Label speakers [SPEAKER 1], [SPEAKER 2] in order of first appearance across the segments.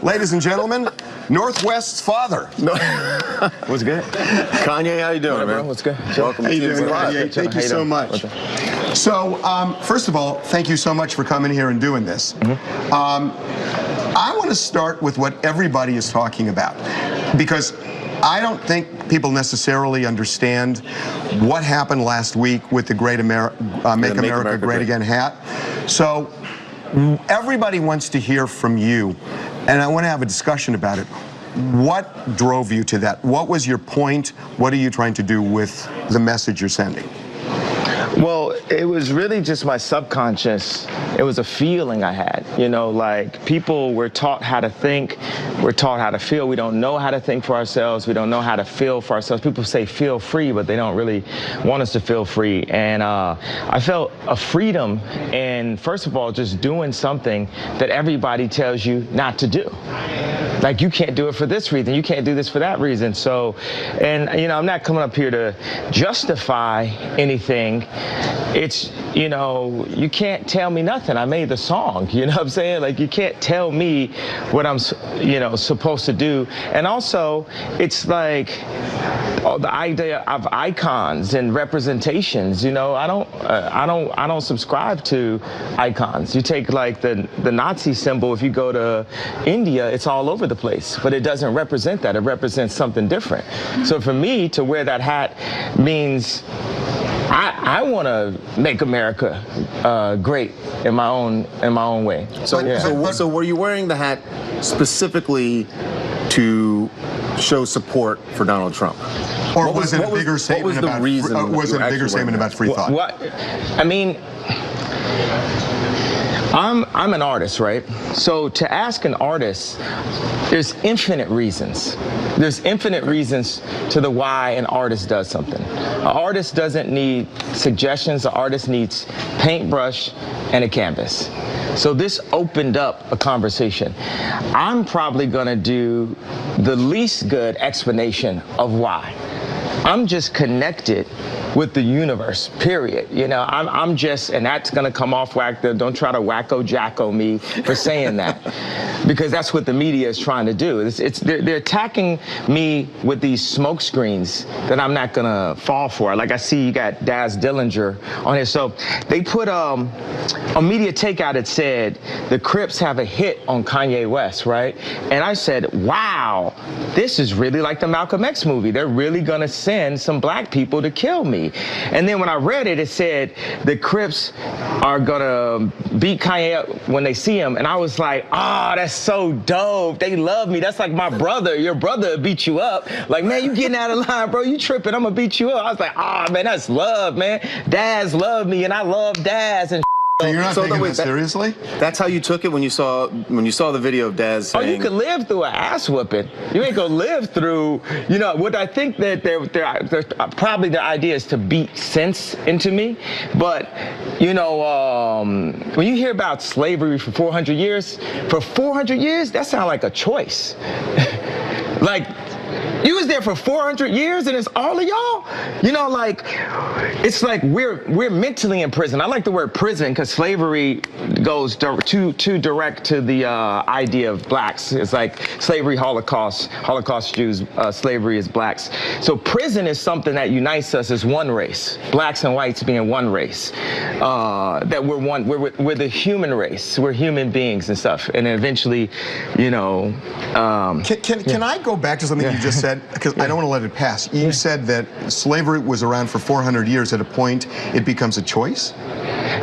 [SPEAKER 1] Ladies and gentlemen, Northwest's father.
[SPEAKER 2] What's good? Kanye, how you doing, man?
[SPEAKER 3] What's good?
[SPEAKER 2] Welcome to TMZ Live.
[SPEAKER 1] Thank you so much. So, first of all, thank you so much for coming here and doing this. I want to start with what everybody is talking about, because I don't think people necessarily understand what happened last week with the Make America Great Again hat. So everybody wants to hear from you, and I want to have a discussion about it. What drove you to that? What was your point? What are you trying to do with the message you're sending?
[SPEAKER 3] Well, it was really just my subconscious. It was a feeling I had, you know, like people were taught how to think, we're taught how to feel. We don't know how to think for ourselves. We don't know how to feel for ourselves. People say feel free, but they don't really want us to feel free. And I felt a freedom in, first of all, just doing something that everybody tells you not to do. Like, you can't do it for this reason. You can't do this for that reason. So, and, you know, I'm not coming up here to justify anything. It's, you know, you can't tell me nothing. I made the song, you know what I'm saying? Like, you can't tell me what I'm, you know, supposed to do. And also, it's like, the idea of icons and representations, you know, I don't subscribe to icons. You take like the Nazi symbol, if you go to India, it's all over the place, but it doesn't represent that. It represents something different. So for me to wear that hat means I want to make America great in my own way.
[SPEAKER 2] So were you wearing the hat specifically to show support for Donald Trump?
[SPEAKER 1] Or was it a bigger statement about free thought?
[SPEAKER 3] What? I mean, I'm an artist, right? So to ask an artist, there's infinite reasons. There's infinite reasons to the why an artist does something. An artist doesn't need suggestions. An artist needs paintbrush and a canvas. So this opened up a conversation. I'm probably gonna do the least good explanation of why. I'm just connected with the universe, period. You know, I'm just, and that's gonna come off whack. Don't try to wacko-jacko me for saying that, because that's what the media is trying to do. They're attacking me with these smoke screens that I'm not gonna fall for. Like, I see you got Daz Dillinger on here. So they put a media takeout that said the Crips have a hit on Kanye West, right? And I said, wow, this is really like the Malcolm X movie. They're really gonna send some black people to kill me. And then when I read it, it said the Crips are gonna beat Kanye up when they see him. And I was like, oh, that's so dope. They love me. That's like my brother. Your brother beat you up. Like, man, you getting out of line, bro. You tripping. I'm gonna beat you up. I was like, oh, man, that's love, man. Daz loved me, and I love Daz. And
[SPEAKER 1] so you're not taking this seriously?
[SPEAKER 2] That's how you took it when you saw the video of Daz saying...
[SPEAKER 3] Oh, you could live through an ass whooping. You ain't gonna live through, you know, what I think that they're probably the idea is to beat sense into me. But, you know, when you hear about slavery for 400 years, that sounds like a choice. Like, you was there for 400 years and it's all of y'all? You know, like, it's like we're mentally in prison. I like the word prison because slavery goes too direct to the idea of blacks. It's like slavery, Holocaust Jews, slavery is blacks. So prison is something that unites us as one race, blacks and whites being one race. That we're one, we're the human race. We're human beings and stuff. And then eventually, you know.
[SPEAKER 1] Can I go back to something you just said? Because I don't want to let it pass. You said that slavery was around for 400 years. At a point, it becomes a choice?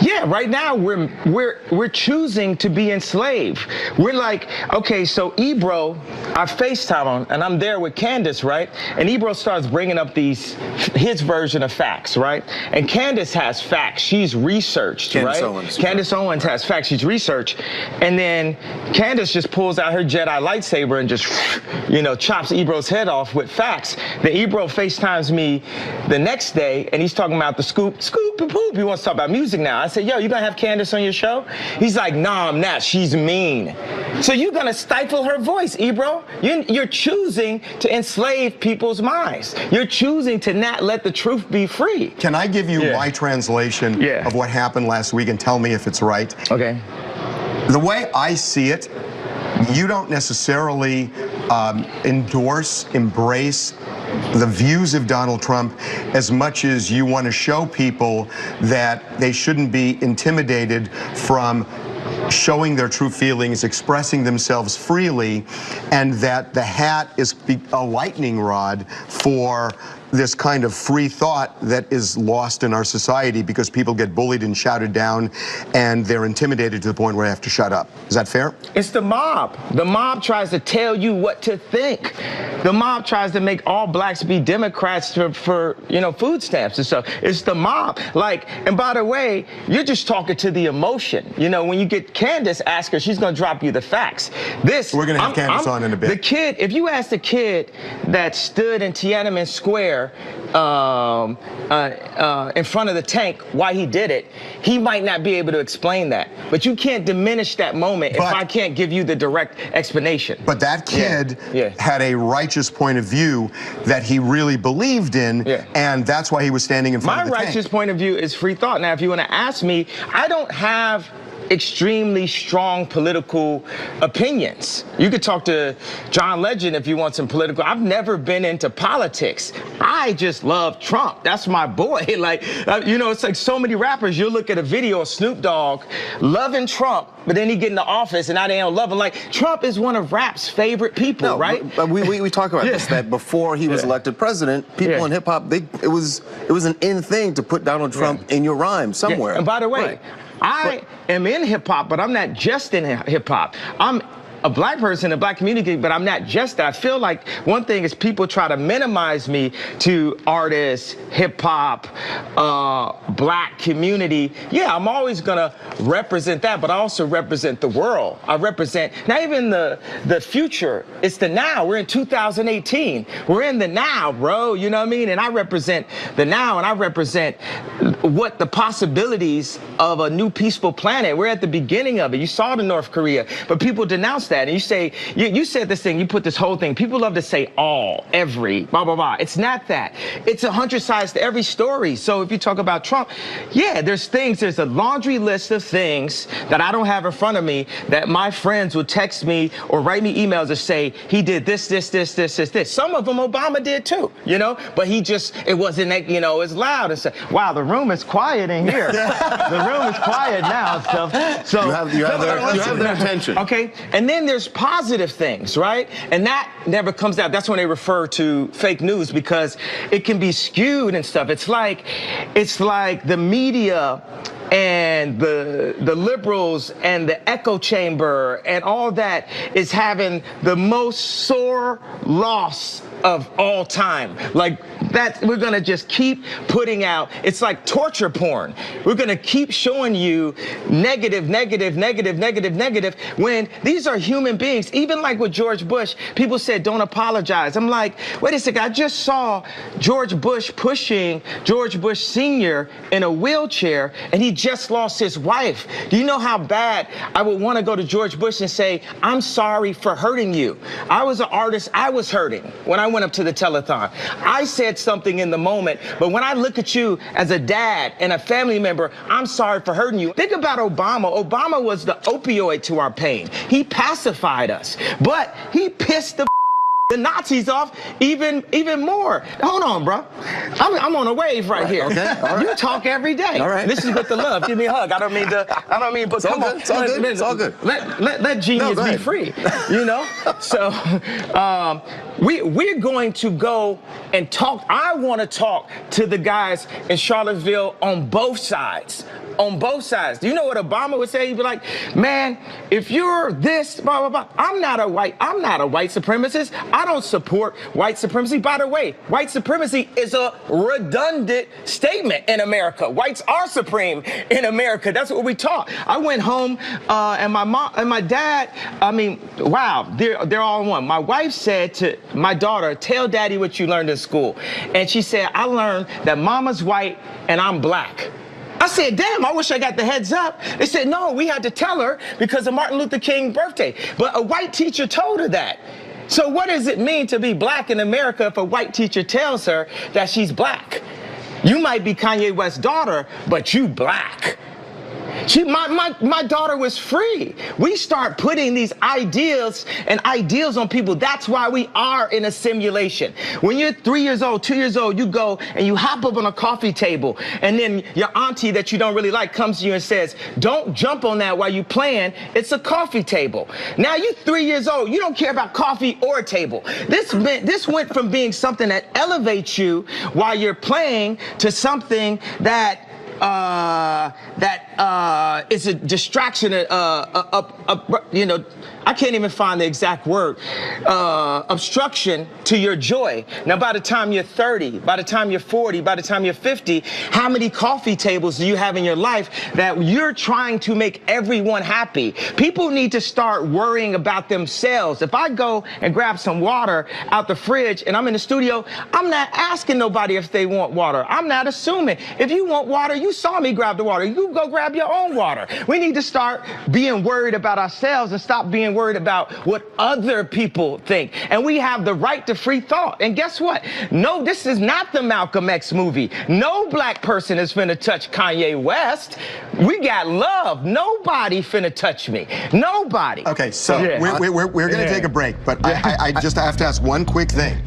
[SPEAKER 3] Yeah, right now we're choosing to be enslaved. We're like, okay, so Ebro, I FaceTime on, and I'm there with Candace, right? And Ebro starts bringing up his version of facts, right? And Candace has facts. She's researched, right? Candace Owens has facts. She's researched. And then Candace just pulls out her Jedi lightsaber and just, you know, chops Ebro's head off with facts. Then Ebro FaceTimes me the next day, and he's talking about the scoop and poop. He wants to talk about music now. I said, yo, you gonna have Candace on your show? He's like, nah, I'm not. She's mean. So you're gonna stifle her voice, Ebro. You're choosing to enslave people's minds. You're choosing to not let the truth be free.
[SPEAKER 1] Can I give you my translation of what happened last week and tell me if it's right?
[SPEAKER 3] Okay.
[SPEAKER 1] The way I see it, you don't necessarily endorse, embrace the views of Donald Trump as much as you want to show people that they shouldn't be intimidated from showing their true feelings, expressing themselves freely, and that the hat is a lightning rod for this kind of free thought that is lost in our society because people get bullied and shouted down and they're intimidated to the point where they have to shut up. Is that fair?
[SPEAKER 3] It's the mob. The mob tries to tell you what to think. The mob tries to make all blacks be Democrats for food stamps and stuff. It's the mob. And by the way, you're just talking to the emotion. When you get Candace, ask her, she's gonna drop you the facts.
[SPEAKER 1] We're gonna have Candace on in a bit.
[SPEAKER 3] The kid, if you ask the kid that stood in Tiananmen Square in front of the tank why he did it, he might not be able to explain that. But you can't diminish that moment if I can't give you the direct explanation.
[SPEAKER 1] But that kid had a righteous point of view that he really believed in, and that's why he was standing in front of the tank.
[SPEAKER 3] My righteous point of view is free thought. Now, if you want to ask me, I don't have extremely strong political opinions. You could talk to John Legend if you want some political. I've never been into politics. I just love Trump. That's my boy. It's like so many rappers. You'll look at a video of Snoop Dogg loving Trump, but then he get in the office and now they don't love him. Trump is one of rap's favorite people, right?
[SPEAKER 2] But we talk about this, that before he was elected president, people in hip hop, it was an in thing to put Donald Trump in your rhyme somewhere.
[SPEAKER 3] And by the way, I am in hip hop, but I'm not just in hip hop. I'm a black person in the black community, but I'm not just that. I feel like one thing is people try to minimize me to artists, hip hop, black community. Yeah, I'm always gonna represent that, but I also represent the world. I represent not even the future, it's the now. We're in 2018. We're in the now, bro, you know what I mean? And I represent the now, and I represent what the possibilities of a new peaceful planet. We're at the beginning of it. You saw the North Korea, but people denounce that. And you say, you said this thing, you put this whole thing, people love to say all, every, blah, blah, blah. It's not that. It's 100 sides to every story. So if you talk about Trump, there's a laundry list of things that I don't have in front of me that my friends would text me or write me emails to say, he did this. Some of them Obama did too, but it wasn't, it's loud and say, wow, the room is quiet in here. The room is quiet now. So
[SPEAKER 2] you have their attention.
[SPEAKER 3] Okay, and then there's positive things, right? And that never comes out. That's when they refer to fake news because it can be skewed and stuff. It's like the media and the liberals and the echo chamber and all that is having the most sore loss of all time. That we're gonna just keep putting out. It's like torture porn. We're gonna keep showing you negative, when these are human beings. Even like with George Bush, people said don't apologize. I'm like, wait a second, I just saw George Bush pushing George Bush Sr. in a wheelchair and he just lost his wife. Do you know how bad I would want to go to George Bush and say, I'm sorry for hurting you. I was an artist, I was hurting when I went up to the telethon. I said something in the moment, but when I look at you as a dad and a family member, I'm sorry for hurting you. Think about Obama. Obama was the opioid to our pain. He pacified us, but he pissed the Nazis off even more. Hold on, bro. I'm on a wave right here.
[SPEAKER 2] Okay. All right.
[SPEAKER 3] You talk every day.
[SPEAKER 2] All right.
[SPEAKER 3] This is with the love. Give me a hug. I don't mean, but
[SPEAKER 2] it's
[SPEAKER 3] come on.
[SPEAKER 2] It's all good. It's all good.
[SPEAKER 3] Let genius be free. So we're going to go and talk. I want to talk to the guys in Charlottesville on both sides. On both sides. Do you know what Obama would say? He'd be like, man, if you're this, blah, blah, blah. I'm not a white supremacist. I don't support white supremacy. By the way, white supremacy is a redundant statement in America. Whites are supreme in America. That's what we taught. I went home and my mom and my dad, wow, they're all in one. My wife said to my daughter, tell daddy what you learned in school. And she said, I learned that mama's white and I'm black. I said, damn, I wish I got the heads up. They said, no, we had to tell her because of Martin Luther King's birthday. But a white teacher told her that. So what does it mean to be black in America if a white teacher tells her that she's black? You might be Kanye West's daughter, but you black. My daughter was free. We start putting these ideas and ideals on people. That's why we are in a simulation. When you're 3 years old, 2 years old, you go and you hop up on a coffee table, and then your auntie that you don't really like comes to you and says, don't jump on that while you playing. It's a coffee table. Now you're 3 years old. You don't care about coffee or a table. This went from being something that elevates you while you're playing to something that is a distraction, you know, I can't even find the exact word, obstruction to your joy. Now, by the time you're 30, by the time you're 40, by the time you're 50, how many coffee tables do you have in your life that you're trying to make everyone happy? People need to start worrying about themselves. If I go and grab some water out the fridge and I'm in the studio, I'm not asking nobody if they want water. I'm not assuming. If you want water, you saw me grab the water. You go grab your own water. We need to start being worried about ourselves and stop being worried about what other people think. And we have the right to free thought. And guess what? No, this is not the Malcolm X movie. No black person is finna touch Kanye West. We got love. Nobody finna touch me. Nobody.
[SPEAKER 1] Okay, so we're gonna take a break, but I just have to ask one quick thing.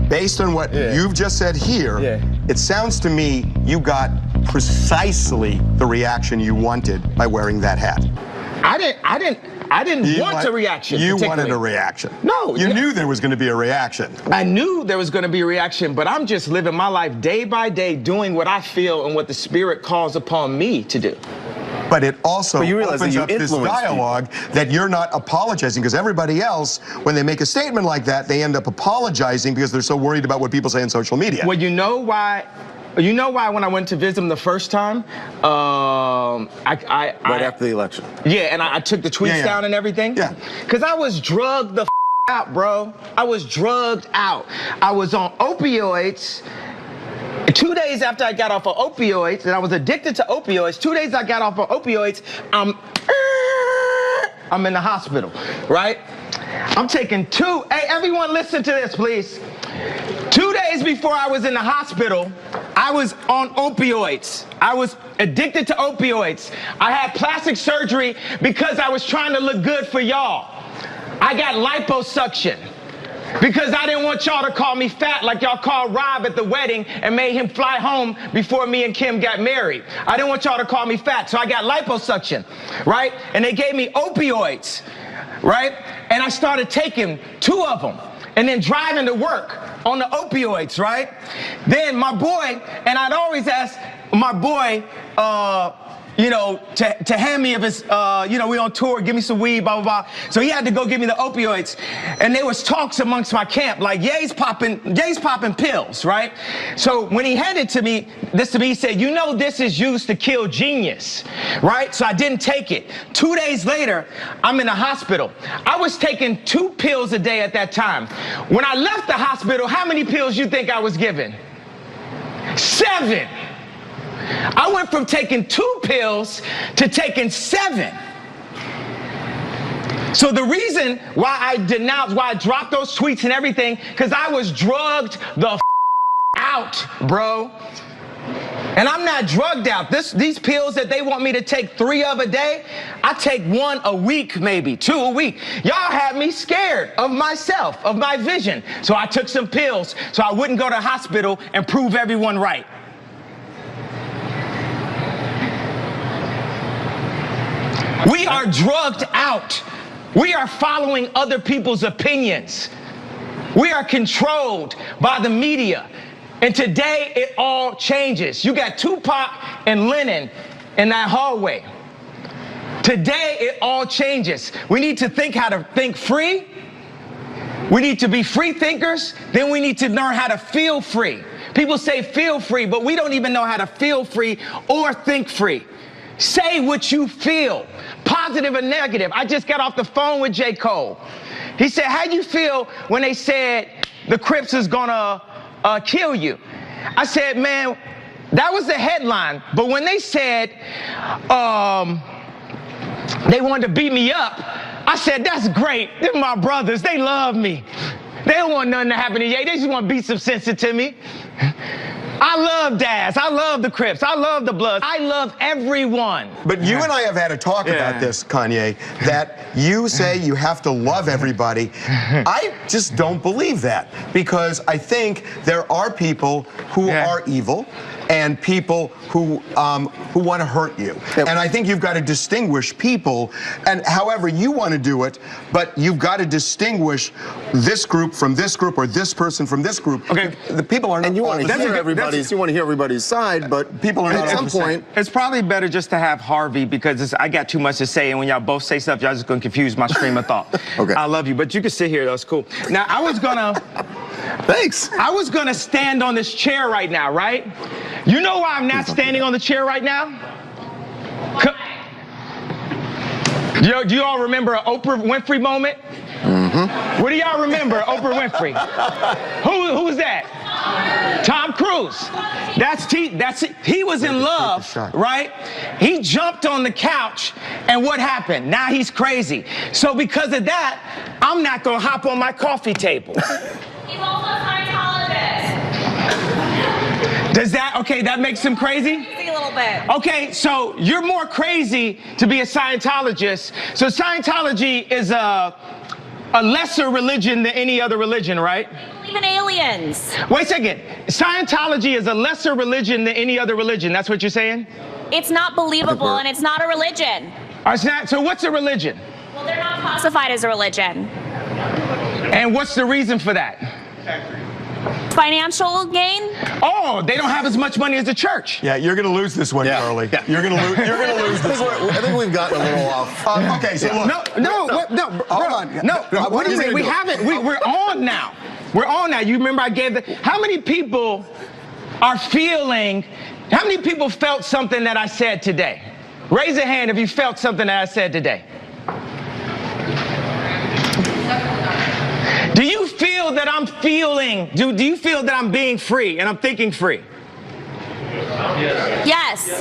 [SPEAKER 1] Based on what you've just said here, it sounds to me you got precisely the reaction you wanted by wearing that hat.
[SPEAKER 3] I didn't want a reaction.
[SPEAKER 1] You wanted a reaction.
[SPEAKER 3] No.
[SPEAKER 1] You knew there was going to be a reaction.
[SPEAKER 3] I knew there was going to be a reaction, but I'm just living my life day by day, doing what I feel and what the Spirit calls upon me to do.
[SPEAKER 1] But it also opens up this dialogue
[SPEAKER 2] people.
[SPEAKER 1] that you're not apologizing, because everybody else, when they make a statement like that, they end up apologizing because they're so worried about what people say on social media.
[SPEAKER 3] Well, you know why? You know why when I went to visit him the first time,
[SPEAKER 2] right after the election.
[SPEAKER 3] Yeah, and I took the tweets down and everything.
[SPEAKER 1] Yeah.
[SPEAKER 3] Because I was drugged the out, bro. I was drugged out. I was on opioids. 2 days after I got off of opioids, and I was addicted to opioids, 2 days I got off of opioids, I'm in the hospital, right? I'm taking hey, everyone listen to this, please. 2 days before I was in the hospital, I was on opioids. I was addicted to opioids. I had plastic surgery because I was trying to look good for y'all. I got liposuction because I didn't want y'all to call me fat like y'all called Rob at the wedding and made him fly home before me and Kim got married. I didn't want y'all to call me fat, so I got liposuction, right? And they gave me opioids, right? And I started taking 2 of them and then driving to work on the opioids, right? Then my boy, and I'd always ask my boy, you know, to hand me of his, you know, we on tour, give me some weed, blah, blah, blah. So he had to go give me the opioids. And there was talks amongst my camp, like, Ye's popping pills, right? So when he handed this to me, he said, you know, this is used to kill genius, right? So I didn't take it. 2 days later, I'm in the hospital. I was taking 2 pills a day at that time. When I left the hospital, how many pills you think I was given? 7. I went from taking 2 pills to taking 7. So the reason why I denounced, why I dropped those tweets and everything, because I was drugged the out, bro. And I'm not drugged out. These pills that they want me to take 3 of a day, I take 1 a week, maybe 2 a week. Y'all had me scared of myself, of my vision. So I took some pills so I wouldn't go to the hospital and prove everyone right. We are drugged out. We are following other people's opinions. We are controlled by the media. And today it all changes. You got Tupac and Lennon in that hallway. Today it all changes. We need to think how to think free. We need to be free thinkers. Then we need to learn how to feel free. People say feel free, but we don't even know how to feel free or think free. Say what you feel, positive or negative. I just got off the phone with J. Cole. He said, how do you feel when they said the Crips is gonna kill you? I said, man, that was the headline. But when they said they wanted to beat me up, I said, that's great. They're my brothers. They love me. They don't want nothing to happen to Ye. They just want to beat some sense into me. I love Daz. I love the Crips. I love the Bloods. I love everyone.
[SPEAKER 1] But you and I have had a talk about this, Kanye, that you say you have to love everybody. I just don't believe that, because I think there are people who are evil and people who want to hurt you.
[SPEAKER 2] Yep.
[SPEAKER 1] And I think you've got to distinguish people, and however you want to do it, but you've got to distinguish this group from this group, or this person from this group.
[SPEAKER 3] Okay.
[SPEAKER 1] The people are not.
[SPEAKER 2] And you want to hear everybody's side, but
[SPEAKER 1] people are not.
[SPEAKER 2] At some point,
[SPEAKER 3] it's probably better just to have Harvey, because I got too much to say, and when y'all both say stuff, y'all just gonna confuse my stream of thought.
[SPEAKER 2] Okay.
[SPEAKER 3] I love you, but you can sit here. That's cool. Now I was gonna.
[SPEAKER 2] Thanks.
[SPEAKER 3] I was gonna stand on this chair right now, right? You know why I'm not standing on the chair right now? Do you all remember an Oprah Winfrey moment? Mm-hmm. What do y'all remember, Oprah Winfrey? Who's that? Tom Cruise. He was in love, right? He jumped on the couch, and what happened? Now he's crazy. So because of that, I'm not gonna hop on my coffee table.
[SPEAKER 4] He's also a Scientologist.
[SPEAKER 3] Does that makes him crazy?
[SPEAKER 4] Crazy a little bit.
[SPEAKER 3] Okay, so you're more crazy to be a Scientologist. So Scientology is a lesser religion than any other religion, right?
[SPEAKER 4] They believe in aliens.
[SPEAKER 3] Wait a second. Scientology is a lesser religion than any other religion. That's what you're saying?
[SPEAKER 4] It's not believable, and it's not a religion.
[SPEAKER 3] So what's a religion?
[SPEAKER 4] Well, they're not classified as a religion.
[SPEAKER 3] And what's the reason for that?
[SPEAKER 4] Financial gain?
[SPEAKER 3] Oh, they don't have as much money as the church.
[SPEAKER 1] Yeah, you're going to lose this one, Charlie.
[SPEAKER 2] Yeah.
[SPEAKER 1] You're going to lose. You're going to lose this one.
[SPEAKER 2] I think we've gotten a little off.
[SPEAKER 1] Okay, so look.
[SPEAKER 3] No. Hold on. No. What do you mean? We haven't. We're on now. We're on now. You remember I gave how many people are feeling? How many people felt something that I said today? Raise a hand if you felt something that I said today. Do you feel that I'm feeling? Do you feel that I'm being free and I'm thinking free?
[SPEAKER 4] Yes.
[SPEAKER 5] I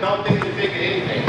[SPEAKER 5] don't think you're thinking anything.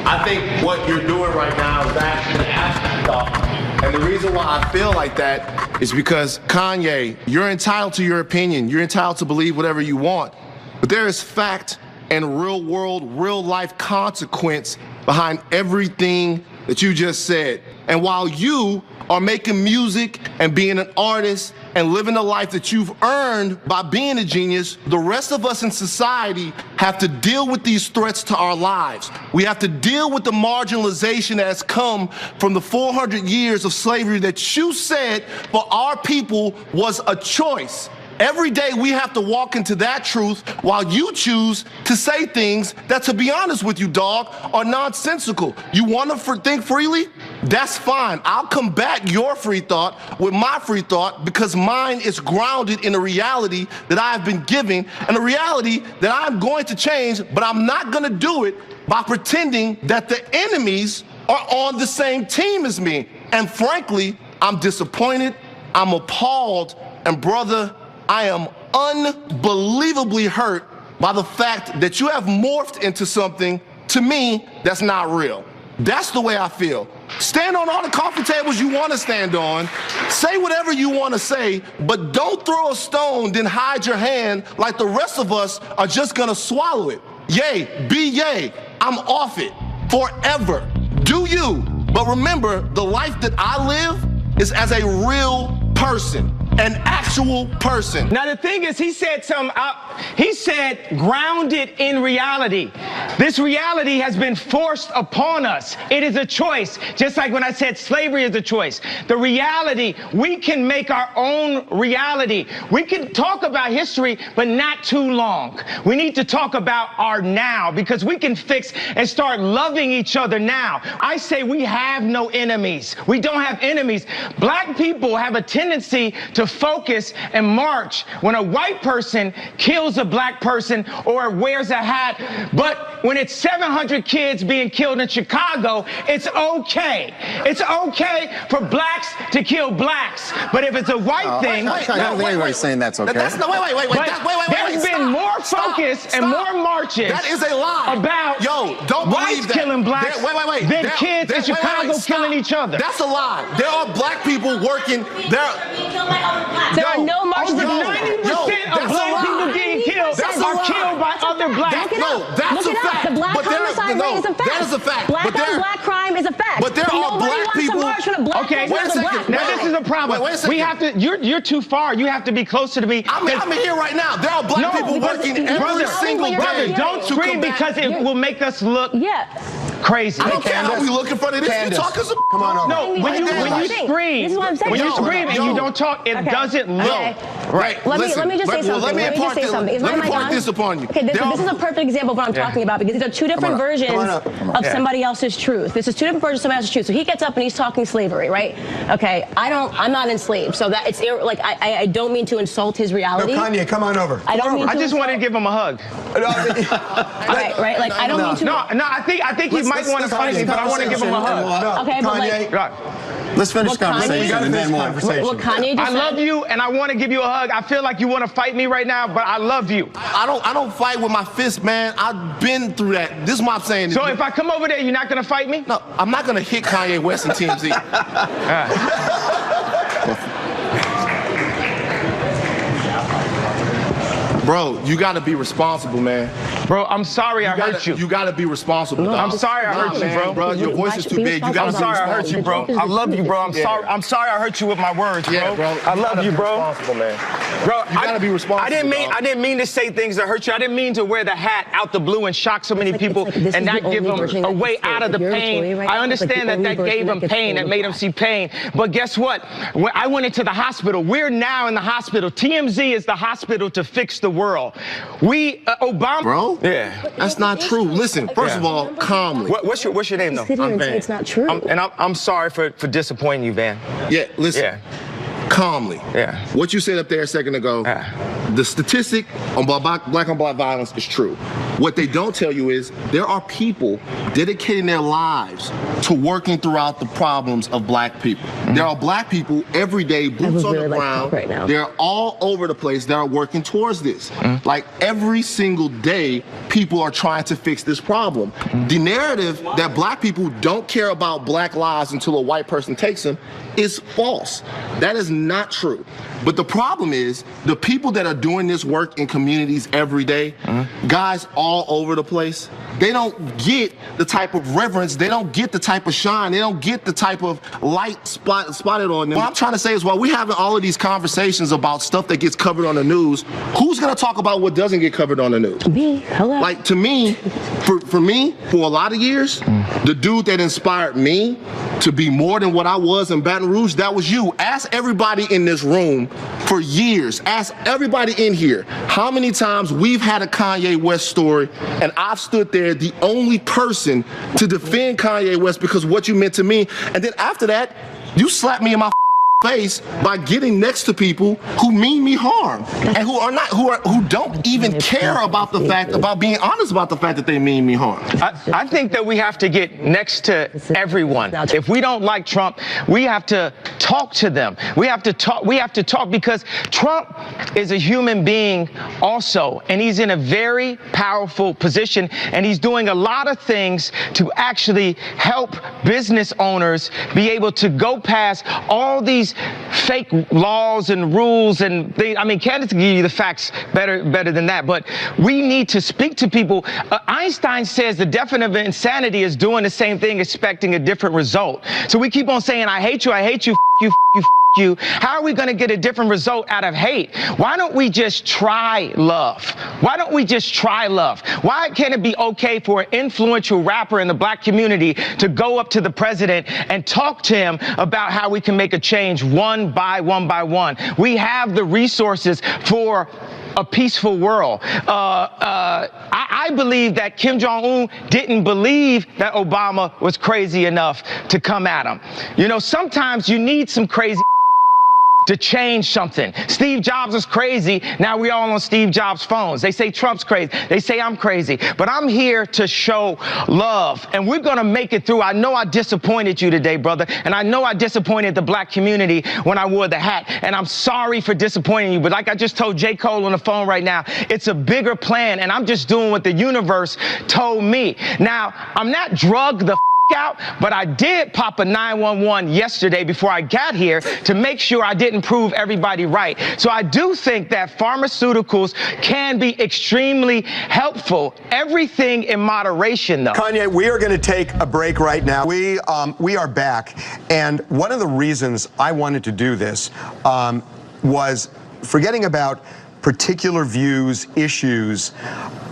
[SPEAKER 5] I think what you're doing right now is actually asking thought. And the reason why I feel like that is because, Kanye, you're entitled to your opinion. You're entitled to believe whatever you want. But there is fact and real world, real life consequence behind everything that you just said. And while you are making music and being an artist and living the life that you've earned by being a genius, the rest of us in society have to deal with these threats to our lives. We have to deal with the marginalization that has come from the 400 years of slavery that you said for our people was a choice. Every day we have to walk into that truth while you choose to say things that, to be honest with you, dog, are nonsensical. You want to think freely? That's fine. I'll combat your free thought with my free thought, because mine is grounded in a reality that I have been given and a reality that I'm going to change, but I'm not going to do it by pretending that the enemies are on the same team as me. And frankly, I'm disappointed, I'm appalled, and brother, I am unbelievably hurt by the fact that you have morphed into something, to me, that's not real. That's the way I feel. Stand on all the coffee tables you want to stand on. Say whatever you want to say, but don't throw a stone, then hide your hand like the rest of us are just going to swallow it. Yay, be yay. I'm off it forever. Do you. But remember, the life that I live is as a real person. An actual person.
[SPEAKER 3] Now the thing is, he said he said grounded in reality. This reality has been forced upon us. It is a choice. Just like when I said slavery is a choice. The reality, we can make our own reality. We can talk about history, but not too long. We need to talk about our now, because we can fix and start loving each other now. I say we have no enemies. We don't have enemies. Black people have a tendency to focus and march when a white person kills a black person or wears a hat. But when it's 700 kids being killed in Chicago, it's okay. It's okay for blacks to kill blacks. But if it's a white thing...
[SPEAKER 2] I don't think anybody's saying that's okay.
[SPEAKER 5] That's no, wait.
[SPEAKER 3] There's been more focus and more marches.
[SPEAKER 5] That is a lie.
[SPEAKER 3] About
[SPEAKER 5] don't
[SPEAKER 3] whites
[SPEAKER 5] believe that.
[SPEAKER 3] killing blacks than kids in Chicago killing each other.
[SPEAKER 5] That's a lie. There are black people working.
[SPEAKER 4] There are no marches of
[SPEAKER 3] 90% they're black.
[SPEAKER 6] Look it
[SPEAKER 5] No,
[SPEAKER 6] up.
[SPEAKER 5] that's
[SPEAKER 6] Look
[SPEAKER 5] a
[SPEAKER 6] it up.
[SPEAKER 5] fact.
[SPEAKER 6] The black
[SPEAKER 5] But there-
[SPEAKER 6] homicide
[SPEAKER 5] no,
[SPEAKER 6] rate is a fact.
[SPEAKER 5] that is a fact.
[SPEAKER 6] Black
[SPEAKER 5] But there-
[SPEAKER 6] on black crime is a fact.
[SPEAKER 5] But there are
[SPEAKER 6] nobody
[SPEAKER 5] black
[SPEAKER 6] wants
[SPEAKER 5] people-
[SPEAKER 6] to march when a black
[SPEAKER 3] Okay,
[SPEAKER 6] person
[SPEAKER 5] wait a
[SPEAKER 6] is
[SPEAKER 5] second.
[SPEAKER 6] black.
[SPEAKER 3] Now this is a problem.
[SPEAKER 5] Wait a second.
[SPEAKER 3] We have to. You're too far. You have to be closer to me.
[SPEAKER 5] I'm here right now. There are black
[SPEAKER 3] No,
[SPEAKER 5] people
[SPEAKER 6] because
[SPEAKER 5] working
[SPEAKER 6] you're
[SPEAKER 5] every
[SPEAKER 6] telling
[SPEAKER 5] single
[SPEAKER 6] me
[SPEAKER 5] day.
[SPEAKER 6] you're
[SPEAKER 3] Brother, don't
[SPEAKER 5] to
[SPEAKER 3] scream
[SPEAKER 5] combat-
[SPEAKER 3] because it will make us look
[SPEAKER 6] Yeah.
[SPEAKER 3] crazy.
[SPEAKER 5] I don't care how we look in front of this.
[SPEAKER 1] Candace,
[SPEAKER 5] You talking some.
[SPEAKER 1] come on over.
[SPEAKER 3] No, when you scream,
[SPEAKER 6] This is what I'm saying.
[SPEAKER 3] when you
[SPEAKER 6] No.
[SPEAKER 3] scream and you don't talk, it
[SPEAKER 6] Okay.
[SPEAKER 3] doesn't look
[SPEAKER 6] Okay.
[SPEAKER 3] right.
[SPEAKER 6] Let
[SPEAKER 5] Listen,
[SPEAKER 6] me just say
[SPEAKER 5] well,
[SPEAKER 6] something.
[SPEAKER 5] let me impart
[SPEAKER 6] just say
[SPEAKER 5] this-
[SPEAKER 6] something. Is
[SPEAKER 5] let
[SPEAKER 6] my
[SPEAKER 5] me
[SPEAKER 6] mic
[SPEAKER 5] impart
[SPEAKER 6] on?
[SPEAKER 5] this upon you.
[SPEAKER 6] Okay, this
[SPEAKER 5] There
[SPEAKER 6] is
[SPEAKER 5] are-
[SPEAKER 6] a perfect example of what I'm talking about because these are two different versions
[SPEAKER 1] Come on up.
[SPEAKER 6] of somebody else's truth. This is two different versions of somebody else's truth. So he gets up and he's talking slavery, right? Okay, I'm not enslaved, so that it's like I don't mean to insult his
[SPEAKER 1] No,
[SPEAKER 6] reality.
[SPEAKER 1] Kanye, come on over.
[SPEAKER 6] I don't mean
[SPEAKER 3] I
[SPEAKER 6] to
[SPEAKER 3] just wanted to give him a hug.
[SPEAKER 6] right? Like I don't mean to.
[SPEAKER 3] No, I think he might want to fight me, but I want to give him a hug.
[SPEAKER 6] Okay, but like-
[SPEAKER 3] Right.
[SPEAKER 2] Let's finish
[SPEAKER 6] What
[SPEAKER 2] the conversation
[SPEAKER 6] Kanye-
[SPEAKER 2] and then we'll.
[SPEAKER 6] What Kanye just
[SPEAKER 3] I love
[SPEAKER 6] said.
[SPEAKER 3] you, and I want to give you a hug. I feel like you want to fight me right now, but I love you.
[SPEAKER 5] I don't fight with my fist, man. I've been through that. This is what I'm saying.
[SPEAKER 3] So if I come over there, you're not gonna fight me?
[SPEAKER 5] No, I'm not gonna hit Kanye West and TMZ. Bro, you gotta be responsible, man.
[SPEAKER 3] Bro, I'm sorry I hurt you.
[SPEAKER 5] You gotta be responsible. dog.
[SPEAKER 3] I'm sorry I hurt you,
[SPEAKER 5] man,
[SPEAKER 3] bro.
[SPEAKER 5] Your voice is too
[SPEAKER 6] Be
[SPEAKER 5] big. You gotta
[SPEAKER 3] I'm
[SPEAKER 5] be
[SPEAKER 3] sorry I hurt
[SPEAKER 5] responsible.
[SPEAKER 3] you, bro. I love you, bro. I'm sorry. I'm sorry I hurt you with my words, bro.
[SPEAKER 5] Yeah, bro.
[SPEAKER 3] I love you, bro.
[SPEAKER 5] Responsible, man.
[SPEAKER 3] Bro,
[SPEAKER 5] You gotta be responsible,
[SPEAKER 3] I didn't
[SPEAKER 5] dog.
[SPEAKER 3] mean to say things that hurt you. I didn't mean to wear the hat out the blue and shock so many
[SPEAKER 6] like-
[SPEAKER 3] people
[SPEAKER 6] it's like this
[SPEAKER 3] and
[SPEAKER 6] is
[SPEAKER 3] not
[SPEAKER 6] the
[SPEAKER 3] give
[SPEAKER 6] only version
[SPEAKER 3] them a
[SPEAKER 6] that
[SPEAKER 3] way
[SPEAKER 6] gets
[SPEAKER 3] out of the
[SPEAKER 6] told. If you're a
[SPEAKER 3] pain.
[SPEAKER 6] Tory right
[SPEAKER 3] I
[SPEAKER 6] now, it's like
[SPEAKER 3] understand
[SPEAKER 6] the
[SPEAKER 3] that
[SPEAKER 6] only
[SPEAKER 3] that
[SPEAKER 6] version
[SPEAKER 3] gave
[SPEAKER 6] that
[SPEAKER 3] him
[SPEAKER 6] gets
[SPEAKER 3] pain,
[SPEAKER 6] told
[SPEAKER 3] that made him see pain. But guess what? When I went into the hospital, we're now in the hospital. TMZ is the hospital to fix the world. Obama.
[SPEAKER 5] Bro?
[SPEAKER 3] Yeah.
[SPEAKER 5] That's not true. Listen, first of all, calmly.
[SPEAKER 3] What's your name though?
[SPEAKER 6] Sit here
[SPEAKER 5] I'm
[SPEAKER 6] and say
[SPEAKER 5] Van.
[SPEAKER 6] it's not true.
[SPEAKER 3] I'm sorry for disappointing you, Van.
[SPEAKER 5] Yeah, listen.
[SPEAKER 3] Yeah.
[SPEAKER 5] Calmly.
[SPEAKER 3] Yeah.
[SPEAKER 5] What you said up there a second ago, the statistic on black on black violence is true. What they don't tell you is there are people dedicating their lives to working throughout the problems of black people. There are black people every day, boots on
[SPEAKER 6] really
[SPEAKER 5] the
[SPEAKER 6] like
[SPEAKER 5] ground.
[SPEAKER 6] talk right now.
[SPEAKER 5] They're all over the place that are working towards this. Like every single day, people are trying to fix this problem. The narrative that black people don't care about black lives until a white person takes them is false. That is not true. But the problem is the people that are doing this work in communities every day, guys all over the place, they don't get the type of reverence, they don't get the type of shine, they don't get the type of light spotted on them. What I'm trying to say is while we're having all of these conversations about stuff that gets covered on the news, who's gonna talk about what doesn't get covered on the news?
[SPEAKER 6] Me, hello.
[SPEAKER 5] Like to me, for me, for a lot of years, the dude that inspired me to be more than what I was in Baton Rouge, that was you. Ask everybody in this room for years, ask everybody in here, how many times we've had a Kanye West story and I've stood there the only person to defend Kanye West because what you meant to me, and then after that, you slapped me in my face by getting next to people who mean me harm and who don't even care about the fact, about being honest about the fact that they mean me harm.
[SPEAKER 3] I think that we have to get next to everyone. If we don't like Trump, we have to talk to them. We have to talk because Trump is a human being also, and he's in a very powerful position, and he's doing a lot of things to actually help business owners be able to go past all these fake laws and rules and things. I mean, Candace can give you the facts better than that, but we need to speak to people. Einstein says the definition of insanity is doing the same thing, expecting a different result. So we keep on saying, I hate you, you. How are we going to get a different result out of hate? Why don't we just try love? Why don't we just try love? Why can't it be okay for an influential rapper in the black community to go up to the president and talk to him about how we can make a change one by one? We have the resources for a peaceful world. I believe that Kim Jong-un didn't believe that Obama was crazy enough to come at him. You know, sometimes you need some crazy to change something. Steve Jobs was crazy. Now we all on Steve Jobs' phones. They say Trump's crazy. They say I'm crazy. But I'm here to show love, and we're gonna make it through. I know I disappointed you today, brother, and I know I disappointed the black community when I wore the hat, and I'm sorry for disappointing you. But like I just told J. Cole on the phone right now, it's a bigger plan, and I'm just doing what the universe told me. Now, I'm not drugged the out, but I did pop a 911 yesterday before I got here to make sure I didn't prove everybody right. So I do think that pharmaceuticals can be extremely helpful. Everything in moderation, though.
[SPEAKER 1] Kanye, we are going to take a break right now. We are back, and one of the reasons I wanted to do this was forgetting about particular views, issues.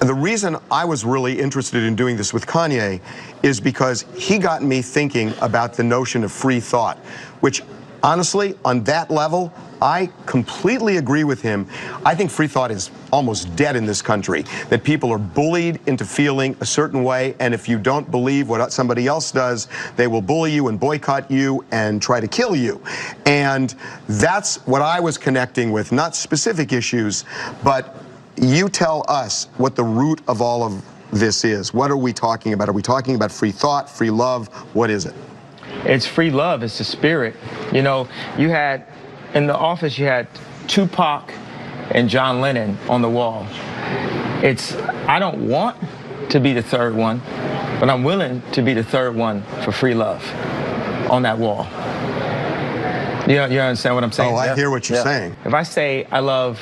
[SPEAKER 1] The reason I was really interested in doing this with Kanye is because he got me thinking about the notion of free thought, which honestly, on that level, I completely agree with him. I think free thought is almost dead in this country, that people are bullied into feeling a certain way, and if you don't believe what somebody else does, they will bully you and boycott you and try to kill you. And that's what I was connecting with, not specific issues, but you tell us what the root of all of this is. What are we talking about? Are we talking about free thought, free love? What is it?
[SPEAKER 3] It's free love. It's the spirit. You know, you had, in the office, you had Tupac and John Lennon on the wall. I don't want to be the third one, but I'm willing to be the third one for free love on that wall. You understand what I'm saying?
[SPEAKER 1] Oh, I hear what you're saying.
[SPEAKER 3] If I say I love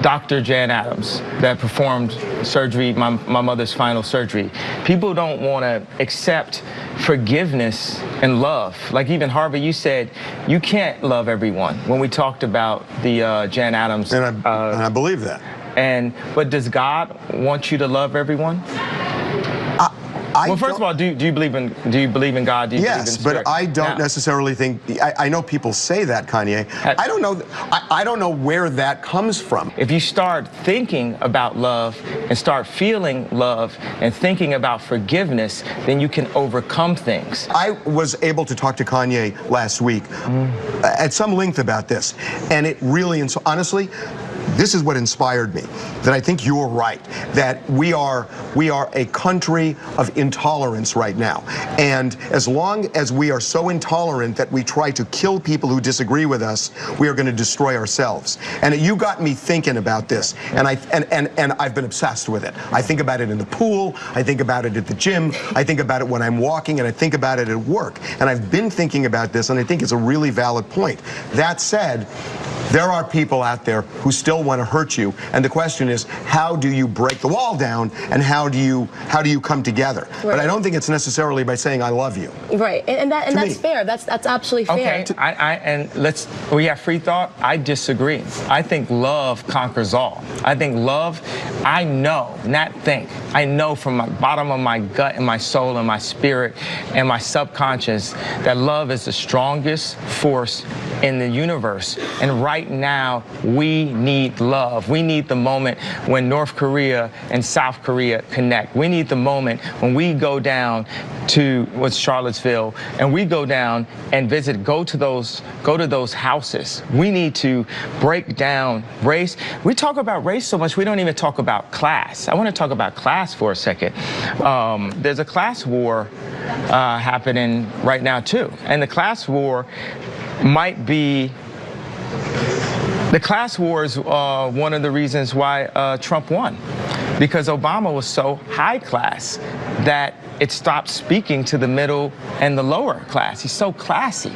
[SPEAKER 3] Dr. Jan Adams that performed surgery, my mother's final surgery, people don't want to accept forgiveness and love. Like even Harvey, you said you can't love everyone when we talked about the Jan Adams.
[SPEAKER 1] And I believe that.
[SPEAKER 3] But does God want you to love everyone? Well, first of all, do you believe in God? Do you
[SPEAKER 1] yes,
[SPEAKER 3] believe in
[SPEAKER 1] but I don't necessarily think. I know people say that, Kanye. I don't know. I don't know where that comes from.
[SPEAKER 3] If you start thinking about love and start feeling love and thinking about forgiveness, then you can overcome things.
[SPEAKER 1] I was able to talk to Kanye last week at some length about this, and it really, honestly, this is what inspired me, that I think you're right, that we are a country of intolerance right now. And as long as we are so intolerant that we try to kill people who disagree with us, we are going to destroy ourselves. And you got me thinking about this, and I've been obsessed with it. I think about it in the pool, I think about it at the gym, I think about it when I'm walking, and I think about it at work. And I've been thinking about this, and I think it's a really valid point. That said, there are people out there who still want to hurt you, and the question is, how do you break the wall down, and how do you come together? Right. But I don't think it's necessarily by saying I love you.
[SPEAKER 6] Right, and that's fair. That's absolutely fair.
[SPEAKER 3] Okay, we have free thought. I disagree. I think love conquers all. I think love, I know, not think. I know from the bottom of my gut and my soul and my spirit and my subconscious that love is the strongest force in the universe. And right now, we need love. We need the moment when North Korea and South Korea connect. We need the moment when we go down to Charlottesville and we go down and visit, go to those houses. We need to break down race. We talk about race so much, we don't even talk about class. I want to talk about class for a second. There's a class war happening right now too. And the class war might be, the class war is one of the reasons why Trump won, because Obama was so high class that it stopped speaking to the middle and the lower class. He's so classy.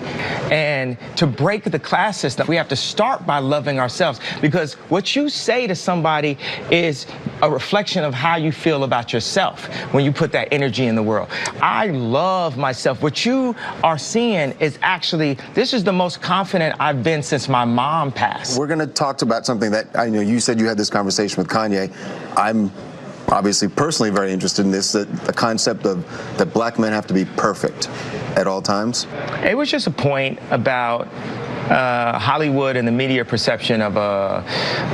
[SPEAKER 3] And to break the class system, we have to start by loving ourselves, because what you say to somebody is a reflection of how you feel about yourself when you put that energy in the world. I love myself. What you are seeing is actually, this is the most confident I've been since my mom passed.
[SPEAKER 2] We're going to talk about something that I know you said you had this conversation with Kanye. I'm obviously personally very interested in this, the concept of that black men have to be perfect at all times.
[SPEAKER 3] It was just a point about Hollywood and the media perception of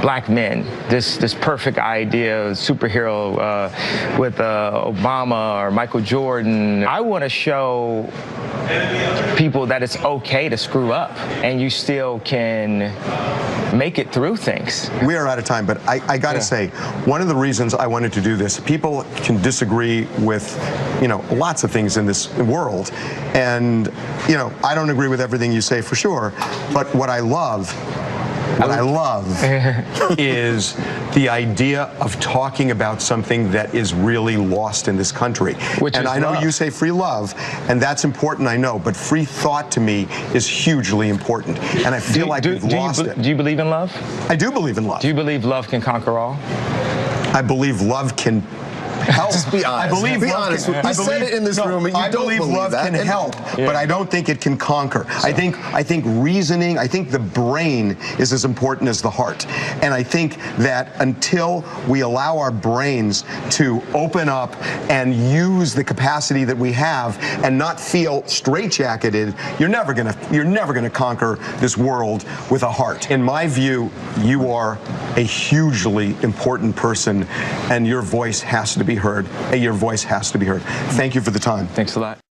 [SPEAKER 3] black men. This perfect idea of superhero with Obama or Michael Jordan. I want to show people that it's okay to screw up and you still can make it through things.
[SPEAKER 1] We are out of time, but I gotta say, one of the reasons I wanted to do this, people can disagree with, lots of things in this world, and, I don't agree with everything you say for sure, but what I love what I love is the idea of talking about something that is really lost in this country.
[SPEAKER 3] Which
[SPEAKER 1] and
[SPEAKER 3] is
[SPEAKER 1] I know
[SPEAKER 3] love.
[SPEAKER 1] you say free love, and that's important, I know, but free thought to me is hugely important. And I feel like we've lost it.
[SPEAKER 3] Do you believe in love?
[SPEAKER 1] I do believe in love.
[SPEAKER 3] Do you believe love can conquer all?
[SPEAKER 1] I believe love can help.
[SPEAKER 2] Just be honest.
[SPEAKER 1] I believe
[SPEAKER 2] Be
[SPEAKER 1] love
[SPEAKER 2] honest.
[SPEAKER 1] can,
[SPEAKER 2] You said it in this room, and you
[SPEAKER 1] I
[SPEAKER 2] don't
[SPEAKER 1] believe
[SPEAKER 2] believe
[SPEAKER 1] love
[SPEAKER 2] that.
[SPEAKER 1] can help, but I don't think it can conquer. I think reasoning, I think the brain is as important as the heart. And I think that until we allow our brains to open up and use the capacity that we have and not feel straitjacketed, you're never gonna conquer this world with a heart. In my view, you are a hugely important person, and your voice has to be heard. Your voice has to be heard. Thank you for the time.
[SPEAKER 3] Thanks a lot.